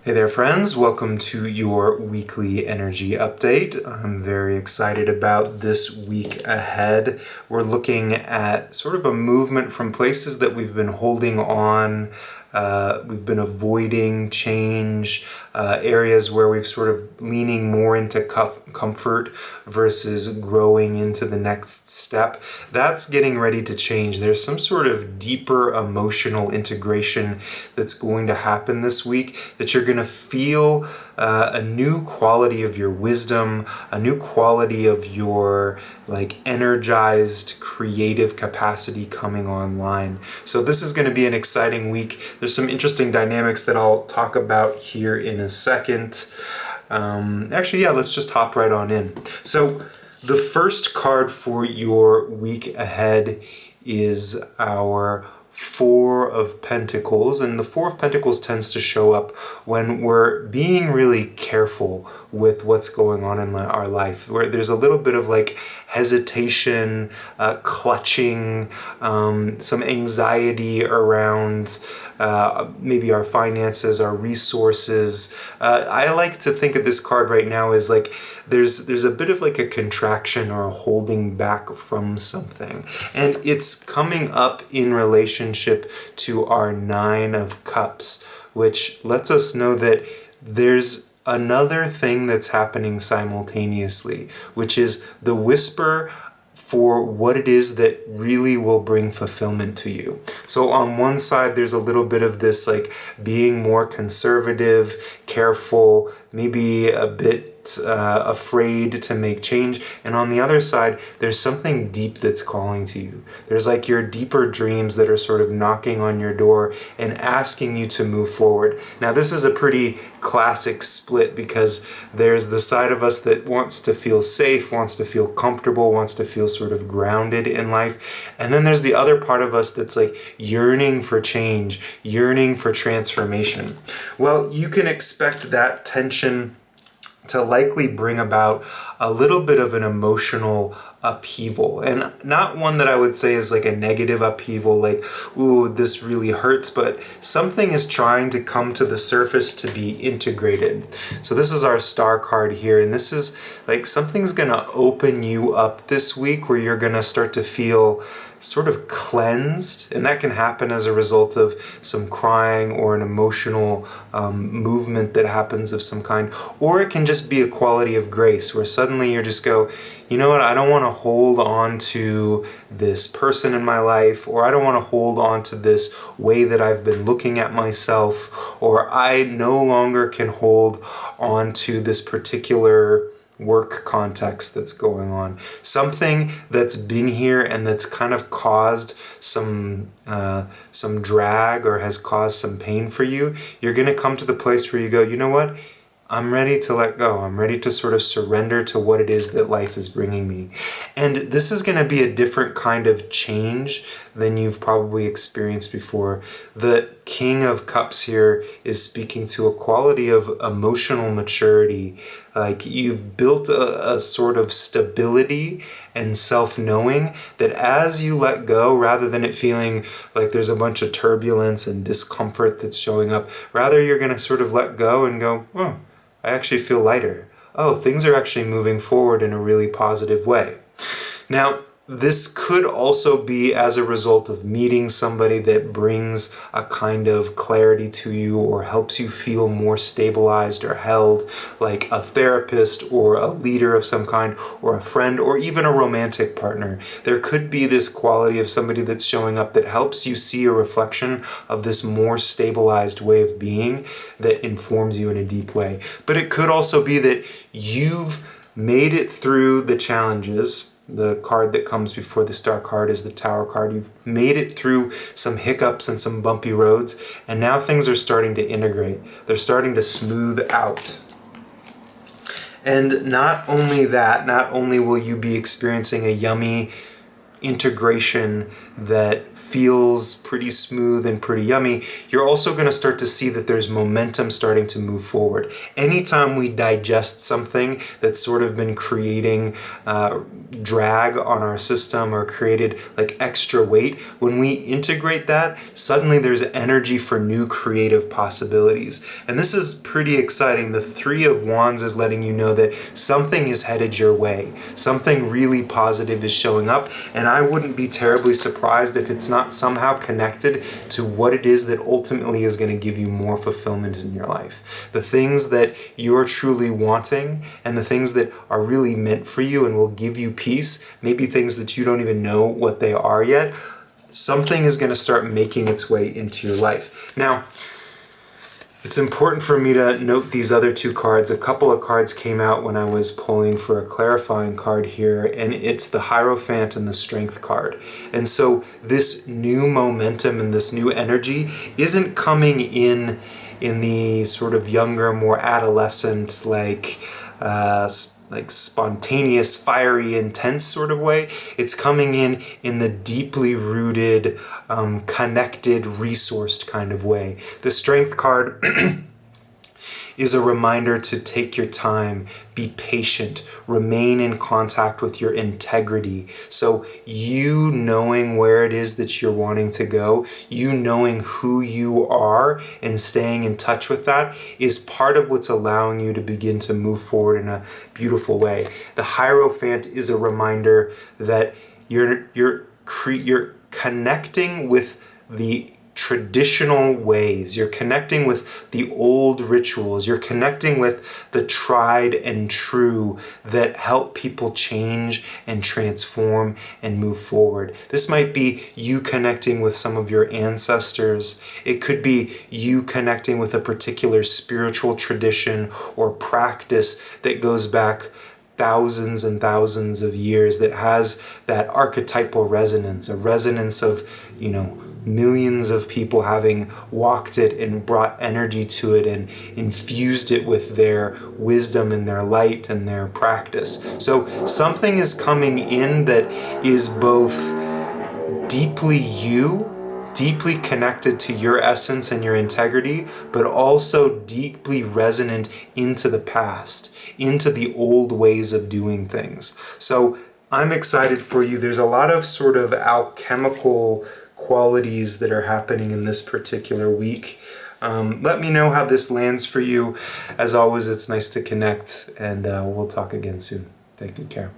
Hey there, friends. Welcome to your weekly energy update. I'm very excited about this week ahead. We're looking at sort of a movement from places that we've been holding on. We've been avoiding change, areas where we've sort of leaning more into comfort versus growing into the next step. That's getting ready to change. There's some sort of deeper emotional integration that's going to happen this week that you're going to feel a new quality of your wisdom, a new quality of your energized creative capacity coming online. So this is going to be an exciting week. There's some interesting dynamics that I'll talk about here in a second. Let's just hop right on in. So the first card for your week ahead is our Four of Pentacles, and the Four of Pentacles tends to show up when we're being really careful with what's going on in our life, where there's a little bit of hesitation, clutching, some anxiety around maybe our finances, our resources. I like to think of this card right now as there's a bit of a contraction or a holding back from something, and it's coming up in relationship to our Nine of Cups, which lets us know that there's another thing that's happening simultaneously, which is the whisper for what it is that really will bring fulfillment to you. So on one side, there's a little bit of this being more conservative, careful, maybe a bit afraid to make change. And on the other side, there's something deep that's calling to you. There's your deeper dreams that are sort of knocking on your door and asking you to move forward. Now, this is a pretty classic split because there's the side of us that wants to feel safe, wants to feel comfortable, wants to feel sort of grounded in life. And then there's the other part of us that's yearning for change, yearning for transformation. Well, you can expect that tension to likely bring about a little bit of an emotional upheaval, and not one that I would say is a negative upheaval, ooh, this really hurts, but something is trying to come to the surface to be integrated. So this is our Star card here, and this is something's gonna open you up this week where you're gonna start to feel sort of cleansed, and that can happen as a result of some crying or an emotional movement that happens of some kind, or it can just be a quality of grace where suddenly you just go, you know what, I don't want to hold on to this person in my life, or I don't want to hold on to this way that I've been looking at myself, or I no longer can hold on to this particular work context that's going on. Something that's been here and that's kind of caused some drag or has caused some pain for you. You're going to come to the place where you go, you know what? I'm ready to let go. I'm ready to sort of surrender to what it is that life is bringing me. And this is going to be a different kind of change than you've probably experienced before. The King of Cups here is speaking to a quality of emotional maturity. You've built a sort of stability and self-knowing that as you let go, rather than it feeling like there's a bunch of turbulence and discomfort that's showing up, rather you're going to sort of let go and go, oh, I actually feel lighter. Oh, things are actually moving forward in a really positive way. Now, this could also be as a result of meeting somebody that brings a kind of clarity to you or helps you feel more stabilized or held, like a therapist or a leader of some kind or a friend or even a romantic partner. There could be this quality of somebody that's showing up that helps you see a reflection of this more stabilized way of being that informs you in a deep way. But it could also be that you've made it through the challenges. The card that comes before the Star card is the Tower card. You've made it through some hiccups and some bumpy roads, and now things are starting to integrate. They're starting to smooth out. And not only that, not only will you be experiencing a yummy integration that feels pretty smooth and pretty yummy, you're also going to start to see that there's momentum starting to move forward. Anytime we digest something that's sort of been creating drag on our system or created like extra weight, when we integrate that, suddenly there's energy for new creative possibilities. And this is pretty exciting. The Three of Wands is letting you know that something is headed your way. Something really positive is showing up, and I wouldn't be terribly surprised if it's not somehow connected to what it is that ultimately is going to give you more fulfillment in your life. The things that you're truly wanting and the things that are really meant for you and will give you peace, maybe things that you don't even know what they are yet, something is going to start making its way into your life. Now, it's important for me to note these other two cards. A couple of cards came out when I was pulling for a clarifying card here, and it's the Hierophant and the Strength card. And so this new momentum and this new energy isn't coming in the sort of younger, more adolescent, like spontaneous, fiery, intense sort of way. It's coming in the deeply rooted, connected, resourced kind of way. The Strength card is a reminder to take your time, be patient, remain in contact with your integrity. So you knowing where it is that you're wanting to go, you knowing who you are and staying in touch with that is part of what's allowing you to begin to move forward in a beautiful way. The Hierophant is a reminder that you're connecting with the traditional ways. You're connecting with the old rituals. You're connecting with the tried and true that help people change and transform and move forward. This might be you connecting with some of your ancestors. It could be you connecting with a particular spiritual tradition or practice that goes back thousands and thousands of years, that has that archetypal resonance, a resonance of, millions of people having walked it and brought energy to it and infused it with their wisdom and their light and their practice. So something is coming in that is both deeply you, deeply connected to your essence and your integrity, but also deeply resonant into the past, into the old ways of doing things. So I'm excited for you. There's a lot of sort of alchemical qualities that are happening in this particular week. Let me know how this lands for you. As always, it's nice to connect, and we'll talk again soon. Take good care.